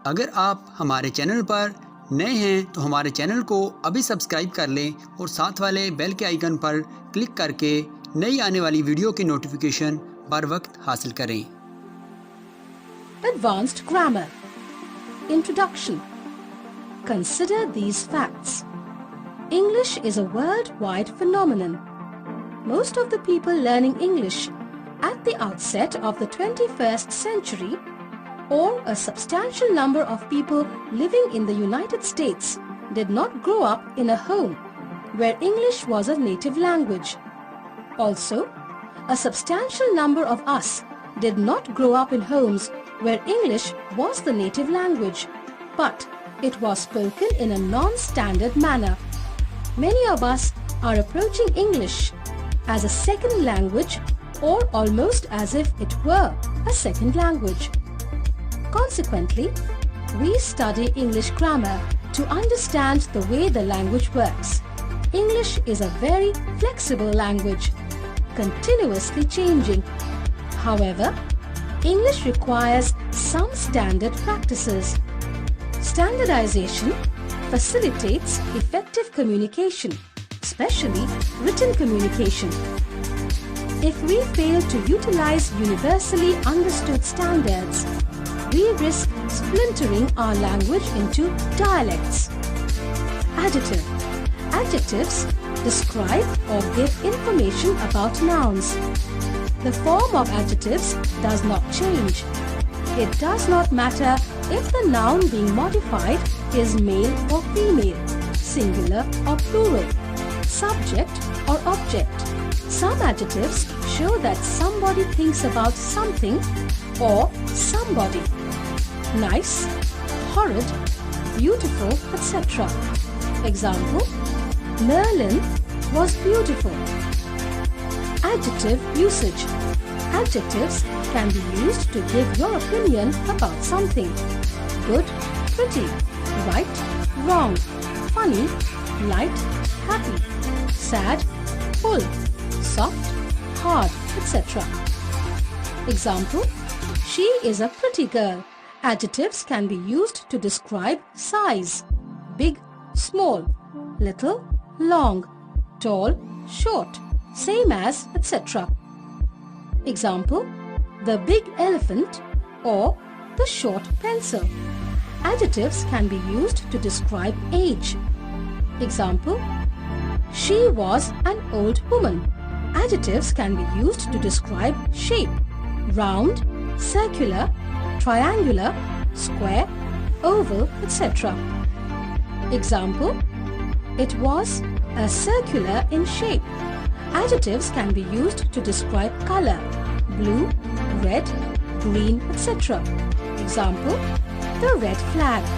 अगर आप हमारे चैनल पर नए हैं तो हमारे चैनल को अभी सब्सक्राइब कर लें और साथ वाले बेल के आइकन पर क्लिक करके नई आने वाली वीडियो की नोटिफिकेशन बर वक्त हासिल करें। Advanced Grammar. Introduction. Consider these facts. English is a worldwide phenomenon. Most of the people learning English at the outset of the 21st century, or a substantial number of people living in the United States, did not grow up in a home where English was a native language. Also, a substantial number of us did not grow up in homes where English was the native language, but it was spoken in a non-standard manner. Many of us are approaching English as a second language, or almost as if it were a second language. Consequently, we study English grammar to understand the way the language works. English is a very flexible language, continuously changing. However, English requires some standard practices. Standardization facilitates effective communication, especially written communication. If we fail to utilize universally understood standards, we risk splintering our language into dialects. Adjective. Adjectives describe or give information about nouns. The form of adjectives does not change. It does not matter if the noun being modified is male or female, singular or plural, subject or object. Some adjectives show that somebody thinks about something or somebody. Nice, horrid, beautiful, etc. Example: Merlin was beautiful. Adjective usage. Adjectives can be used to give your opinion about something. Good, pretty, right, wrong, funny, light, happy, sad, full, soft, hard, etc. Example: She is a pretty girl. Adjectives can be used to describe size: big, small, little, long, tall, short, same as, etc. Example: the big elephant or the short pencil. Adjectives can be used to describe age. Example: She was an old woman. Adjectives can be used to describe shape: round, circular, triangular, square, oval, etc. Example: It was a circular in shape. Adjectives can be used to describe color: blue, red, green, etc. Example: the red flag.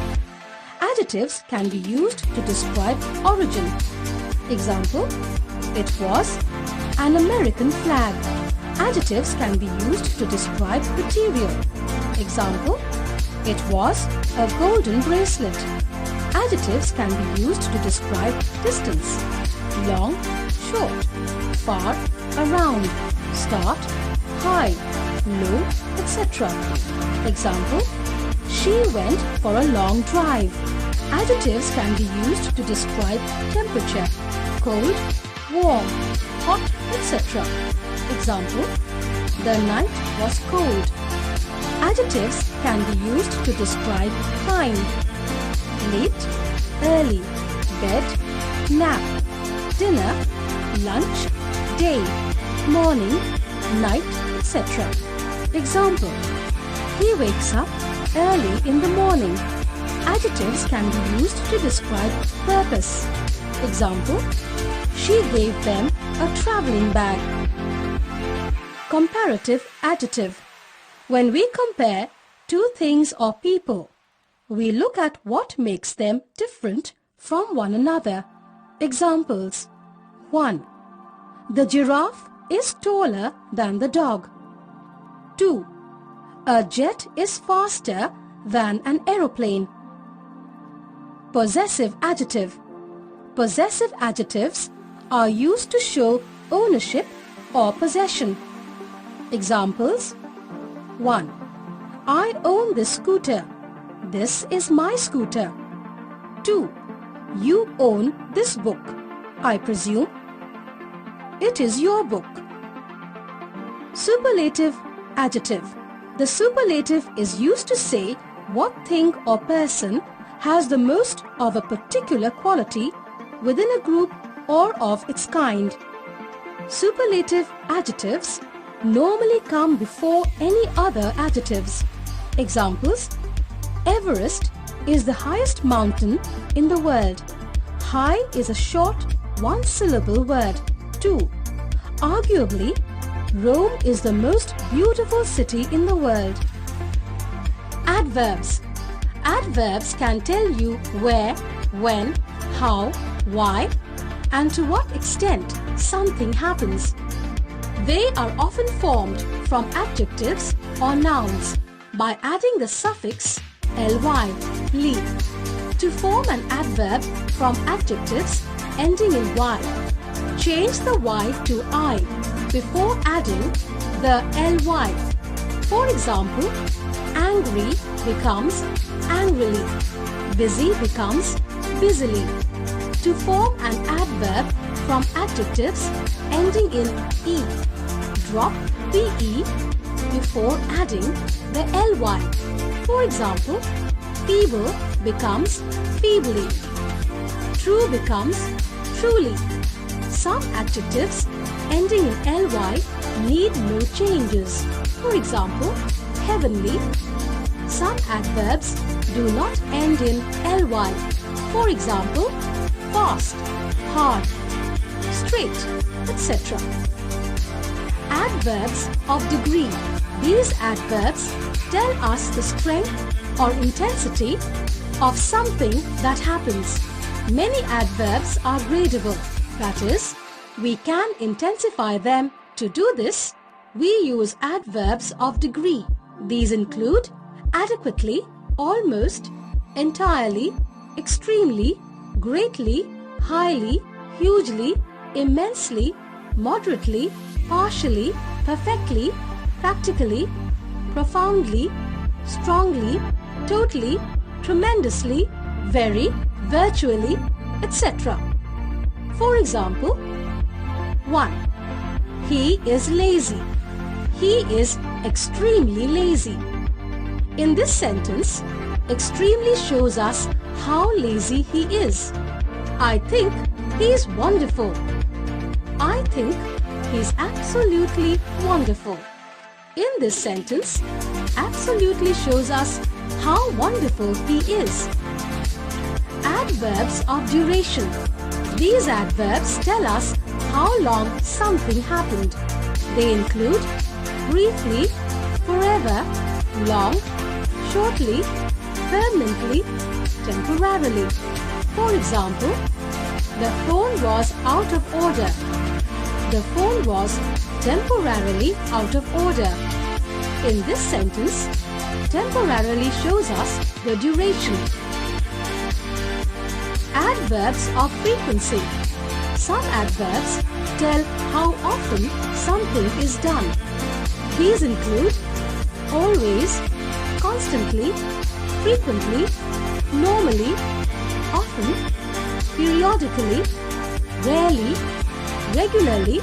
Adjectives can be used to describe origin. Example: It was an American flag. Adjectives can be used to describe material. Example: It was a golden bracelet. Adjectives can be used to describe distance: long, short, far, around, start, high, low, etc. Example: She went for a long drive. Adjectives can be used to describe temperature: cold, warm, hot, etc. Example: The night was cold. Adjectives can be used to describe time: late, early, bed, nap, dinner, lunch, day, morning, night, etc. Example: He wakes up early in the morning. Adjectives can be used to describe purpose. Example: She gave them a traveling bag. Comparative adjective. When we compare two things or people, we look at what makes them different from one another. Examples: 1. The giraffe is taller than the dog. 2. A jet is faster than an aeroplane. Possessive adjective. Possessive adjectives are used to show ownership or possession. Examples: 1. I own this scooter. This is my scooter. 2. You own this book, I presume. It is your book. Superlative adjective. The superlative is used to say what thing or person has the most of a particular quality within a group or of its kind. Superlative adjectives normally come before any other adjectives. Examples: Everest is the highest mountain in the world. High is a short one-syllable word. 2. Arguably, Rome is the most beautiful city in the world. Adverbs. Adverbs can tell you where, when, how, why, and to what extent something happens. They are often formed from adjectives or nouns by adding the suffix ly, li. To form an adverb from adjectives ending in y, change the y to I before adding the ly. For example, angry becomes angrily, busy becomes busily. To form an adverb from adjectives ending in e, drop the e before adding the ly. For example, feeble becomes feebly, true becomes truly. Some adjectives ending in ly need no changes. For example, heavenly. Some adverbs do not end in ly. For example, fast, hard, straight, etc. Adverbs of degree. These adverbs tell us the strength or intensity of something that happens. Many adverbs are gradable. That is, we can intensify them. To do this, we use adverbs of degree. These include adequately, almost, entirely, extremely, greatly, highly, hugely, immensely, moderately, partially, perfectly, practically, profoundly, strongly, totally, tremendously, very, virtually, etc. For example, 1. He is lazy. He is extremely lazy. In this sentence, extremely shows us how lazy he is. I think he is wonderful. I think he is absolutely wonderful. In this sentence, absolutely shows us how wonderful he is. Adverbs of duration. These adverbs tell us how long something happened. They include briefly, forever, long, shortly, permanently, temporarily. For example, the phone was out of order. The phone was temporarily out of order. In this sentence, temporarily shows us the duration. Adverbs of frequency. Some adverbs tell how often something is done. These include always, constantly, frequently, normally, often, periodically, rarely, regularly,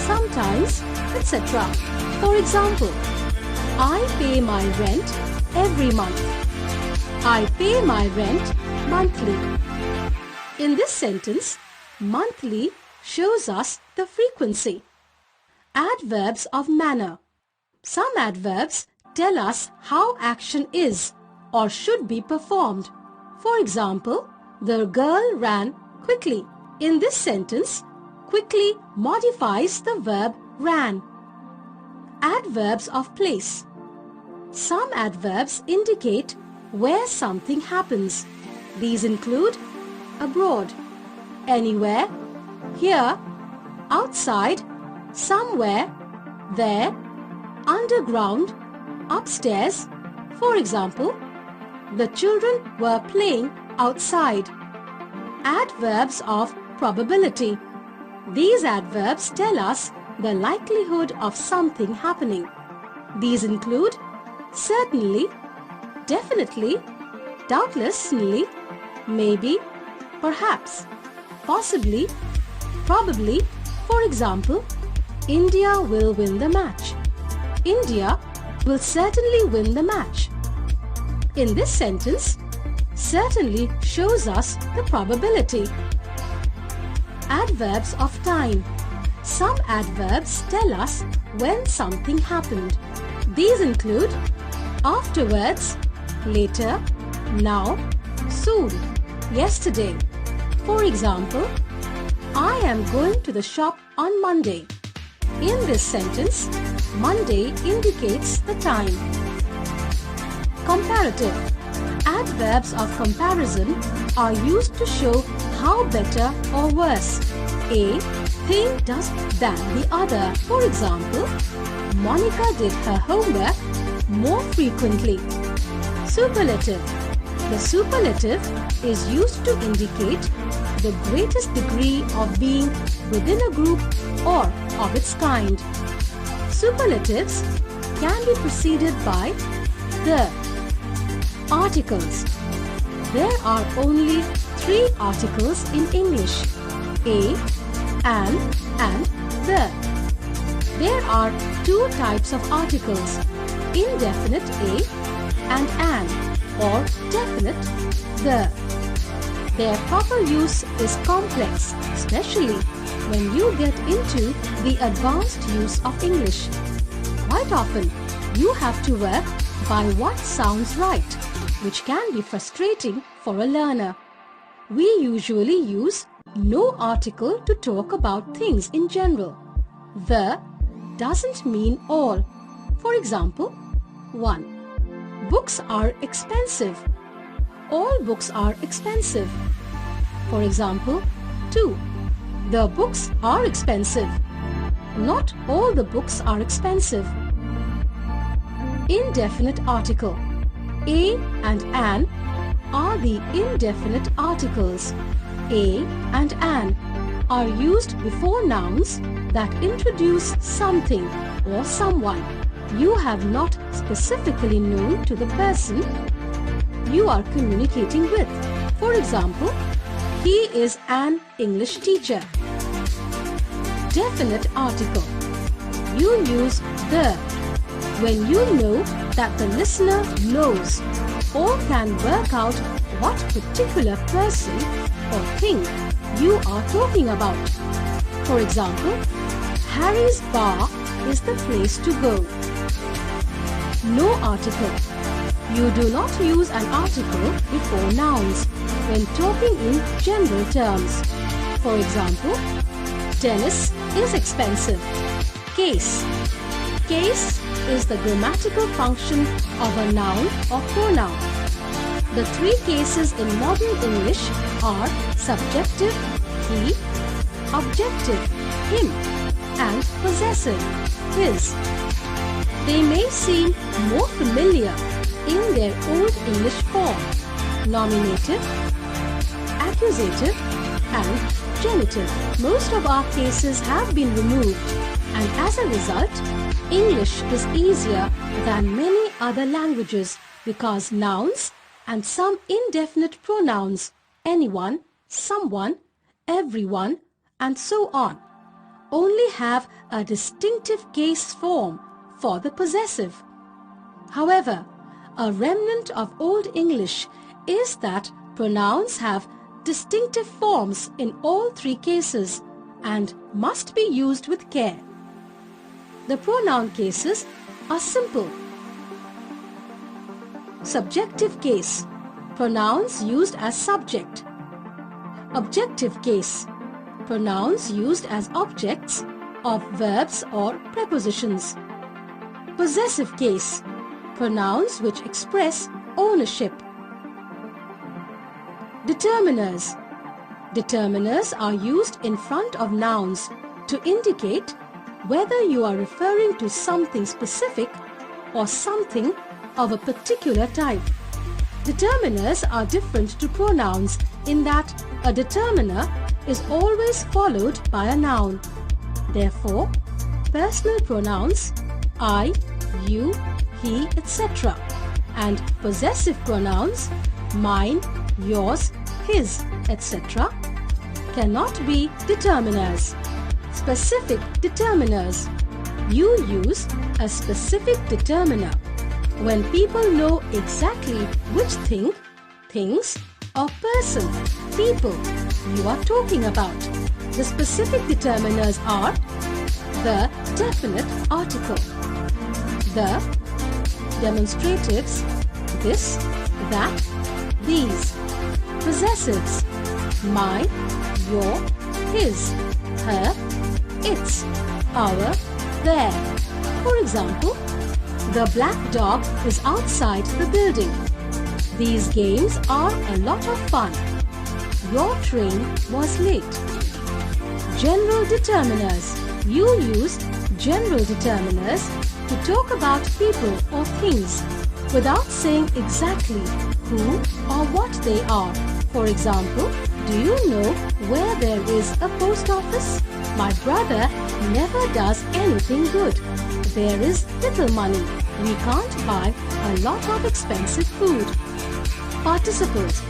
sometimes, etc. For example, I pay my rent every month. I pay my rent monthly. In this sentence, monthly shows us the frequency. Adverbs of manner. Some adverbs tell us how action is or should be performed. For example, the girl ran quickly. In this sentence, quickly modifies the verb ran. Adverbs of place. Some adverbs indicate where something happens. These include abroad, anywhere, here, outside, somewhere, there, underground, upstairs. For example, the children were playing outside. Adverbs of probability. These adverbs tell us the likelihood of something happening. These include certainly, definitely, doubtlessly, maybe, perhaps, possibly, probably. For example, India will win the match. India will certainly win the match. In this sentence, certainly shows us the probability. Adverbs of time. Some adverbs tell us when something happened. These include afterwards, later, now, soon, yesterday. For example, I am going to the shop on Monday. In this sentence, Monday indicates the time. Comparative. Adverbs of comparison are used to show how better or worse a thing does than the other. For example, Monica did her homework more frequently. Superlative. The superlative is used to indicate the greatest degree of being within a group or of its kind. Superlatives can be preceded by the. Articles. There are only 3 articles in English: a, an, and the. There are 2 types of articles: indefinite a and an, or definite the. Their proper use is complex, especially when you get into the advanced use of English. Quite often, you have to work by what sounds right, which can be frustrating for a learner. We usually use no article to talk about things in general. The doesn't mean all. For example, 1. Books are expensive. All books are expensive. For example, 2. The books are expensive. Not all the books are expensive. Indefinite article. A and an are the indefinite articles. A and an are used before nouns that introduce something or someone you have not specifically known to the person you are communicating with. For example, he is an English teacher. Definite article. You use the when you know that the listener knows or can work out what particular person or thing you are talking about. For example, Harry's bar is the place to go. No article. You do not use an article before nouns when talking in general terms. For example, tennis is expensive. Case. Case is the grammatical function of a noun or pronoun. The 3 cases in modern English are subjective, he, objective, him, and possessive, his. They may seem more familiar in their Old English form: nominative, accusative, and genitive. Most of our cases have been removed, and as a result, English is easier than many other languages because nouns and some indefinite pronouns, anyone, someone, everyone, and so on, only have a distinctive case form for the possessive. However, a remnant of Old English is that pronouns have distinctive forms in all 3 cases and must be used with care. The pronoun cases are simple. Subjective case. Pronouns used as subject. Objective case. Pronouns used as objects of verbs or prepositions. Possessive case. Pronouns which express ownership. Determiners. Determiners are used in front of nouns to indicate whether you are referring to something specific or something of a particular type. Determiners are different to pronouns in that a determiner is always followed by a noun. Therefore, personal pronouns I, you, he, etc. and possessive pronouns mine, yours, his, etc. cannot be determiners. Specific determiners. You use a specific determiner when people know exactly which thing, things, or person, people you are talking about. The specific determiners are the definite article, the demonstratives, this, that, these, possessives, my, your, his, her, its, our, their. For example, the black dog is outside the building. These games are a lot of fun. Your train was late. General determiners. You use general determiners to talk about people or things without saying exactly who or what they are. For example, do you know where there is a post office? My brother never does anything good. There is little money. We can't buy a lot of expensive food. Participles.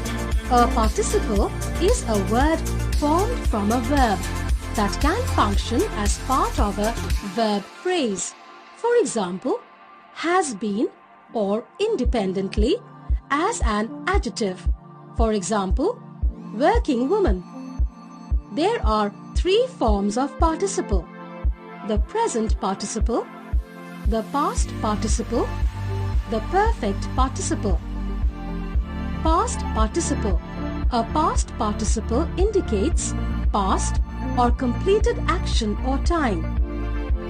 A participle is a word formed from a verb that can function as part of a verb phrase. For example, has been or independently as an adjective. For example, working woman. There are three forms of participle: the present participle, the past participle, the perfect participle. Past participle. A past participle indicates past or completed action or time.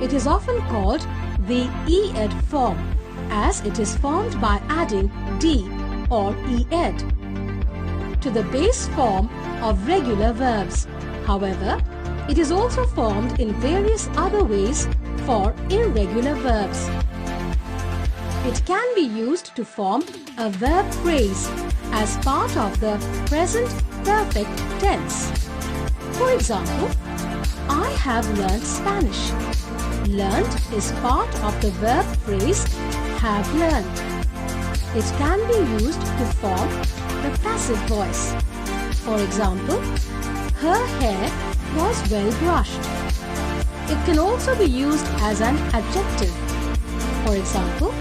It is often called the ed form as it is formed by adding d or ed to the base form of regular verbs. However, it is also formed in various other ways for irregular verbs. It can be used to form a verb phrase as part of the present perfect tense. For example, I have learned Spanish. Learned is part of the verb phrase have learned. It can be used to form the passive voice. For example, her hair was well brushed. It can also be used as an adjective. For example,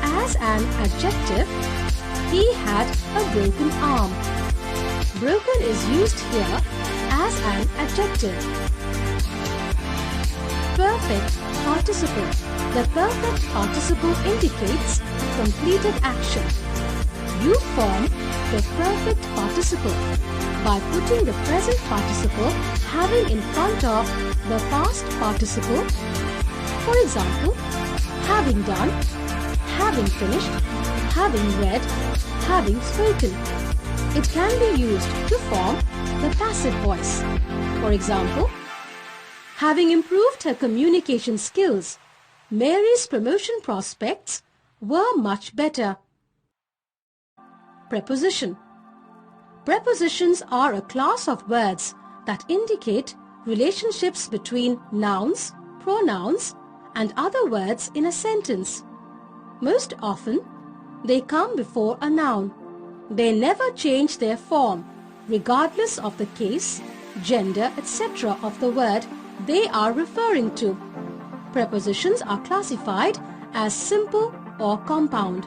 as an adjective, he had a broken arm. Broken is used here as an adjective. Perfect participle. The perfect participle indicates completed action. You form the perfect participle by putting the present participle having in front of the past participle. For example, having done, having finished, having read, having spoken. It can be used to form the passive voice. For example, having improved her communication skills, Mary's promotion prospects were much better. Preposition. Prepositions are a class of words that indicate relationships between nouns, pronouns, and other words in a sentence. Most often, they come before a noun. They never change their form, regardless of the case, gender, etc. of the word they are referring to. Prepositions are classified as simple or compound.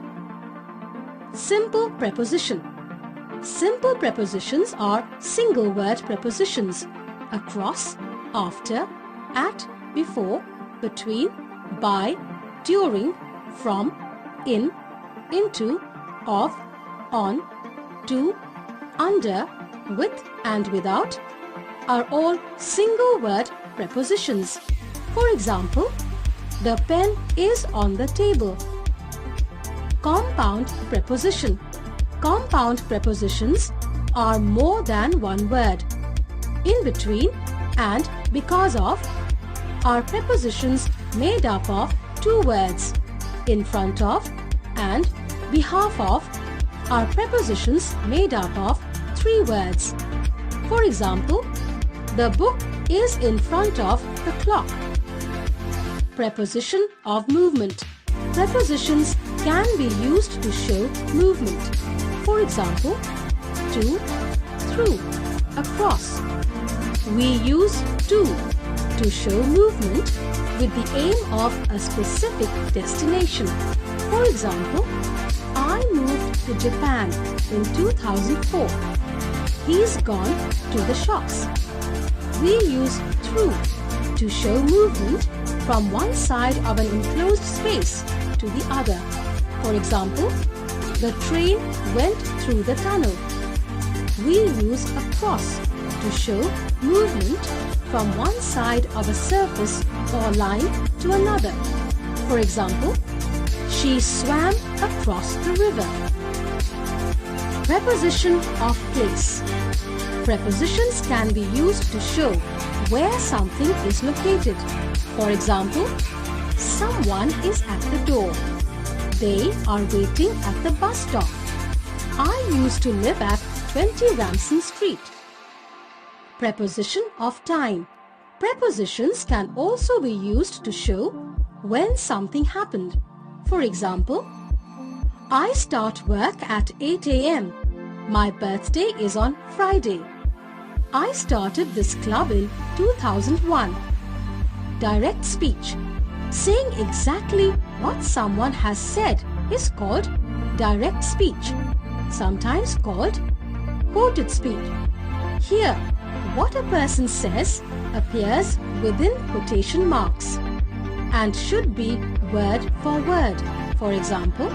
Simple preposition. Simple prepositions are single word prepositions: across, after, at, before, between, by, during, from, in, into, of, on, to, under, with and without are all single word prepositions. For example, the pen is on the table. Compound preposition. Compound prepositions are more than one word. In between and because of are prepositions made up of two words. In front of and behalf of are prepositions made up of three words. For example, the book is in front of the clock. Preposition of movement. Prepositions can be used to show movement. For For example, to, through, across. We use to show movement with the aim of a specific destination. For example, I moved to Japan in 2004. He's gone to the shops. We use through to show movement from one side of an enclosed space to the other. For example, the train went through the tunnel. We use across to show movement from one side of a surface or line to another. For example, she swam across the river. Preposition of place. Prepositions can be used to show where something is located. For example, someone is at the door. They are waiting at the bus stop. I used to live at 20 Ramson Street. Preposition of time. Prepositions can also be used to show when something happened. For example, I start work at 8 a.m. My birthday is on Friday. I started this club in 2001. Direct speech. Saying exactly what someone has said is called direct speech, sometimes called quoted speech. Here, what a person says appears within quotation marks and should be word for word. For example,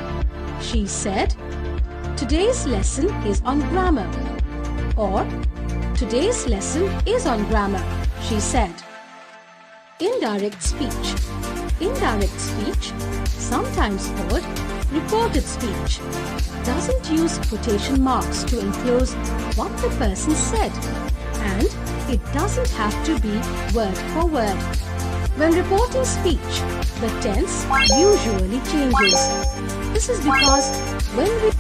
she said, "Today's lesson is on grammar," or "Today's lesson is on grammar," she said. Indirect speech. Indirect speech, sometimes called reported speech, doesn't use quotation marks to enclose what the person said, and it doesn't have to be word for word. When reporting speech, the tense usually changes. This is because when we